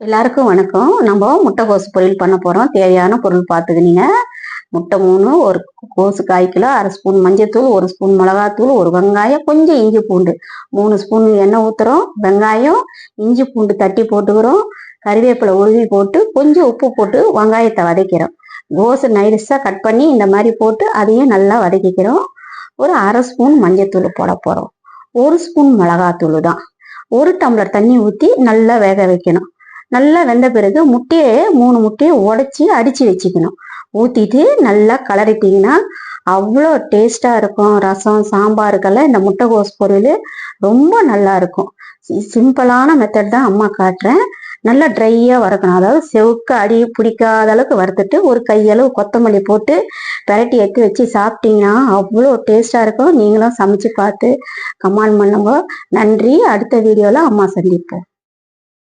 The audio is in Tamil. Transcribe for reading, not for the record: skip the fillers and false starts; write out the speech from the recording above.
எல்லாருக்கும் வணக்கம். நம்ம முட்டைகோசு பொரியல் பண்ண போறோம். தேவையான பொருள் பார்த்துக்கினீங்க. முட்டை 3, ஒரு கோசு 1/4 கிலோ, 1/2 ஸ்பூன் மஞ்சத்தூள், 1 ஸ்பூன் மிளகாத்தூள், ஒரு வெங்காயம், கொஞ்சம் இஞ்சி பூண்டு, 3 ஸ்பூன் எண்ணெய் ஊத்துறோம். வெங்காயம், இஞ்சி பூண்டு தட்டி போட்டுக்கிறோம். கறிவேப்பிலை உருவி போட்டு கொஞ்சம் உப்பு போட்டு வெங்காயத்தை வதக்கிறோம். கோசு நைஸா கட் பண்ணி இந்த மாதிரி போட்டு அதையும் நல்லா வதக்கிக்கிறோம். ஒரு 1/2 ஸ்பூன் மஞ்சத்தூள் போட போறோம். 1 ஸ்பூன் மிளகாத்தூள் தான். 1 டம்ளர் தண்ணி ஊற்றி நல்லா வேக வைக்கணும். நல்லா வெந்த பிறகு முட்டையை 3 முட்டையை உடைச்சி அடிச்சு வச்சுக்கணும். ஊத்திட்டு நல்லா கலரிட்டிங்கன்னா அவ்வளோ டேஸ்டா இருக்கும். ரசம் சாம்பாருக்கெல்லாம் இந்த முட்டைகோஸ் பொரியல் ரொம்ப நல்லா இருக்கும். சிம்பிளான மெத்தட் தான் அம்மா காட்டுறேன். நல்லா ட்ரையா வறுக்கணும். அதாவது செவுக்க அடி பிடிக்காத அளவுக்கு வறுத்துட்டு ஒரு கையளவு கொத்தமல்லி போட்டு பெரட்டி எடுத்து வச்சு சாப்பிட்டீங்கன்னா அவ்வளோ டேஸ்டா இருக்கும். நீங்களும் சமைச்சு பார்த்து கமெண்ட் பண்ணுங்க. நன்றி. அடுத்த வீடியோல அம்மா சந்திப்போம்.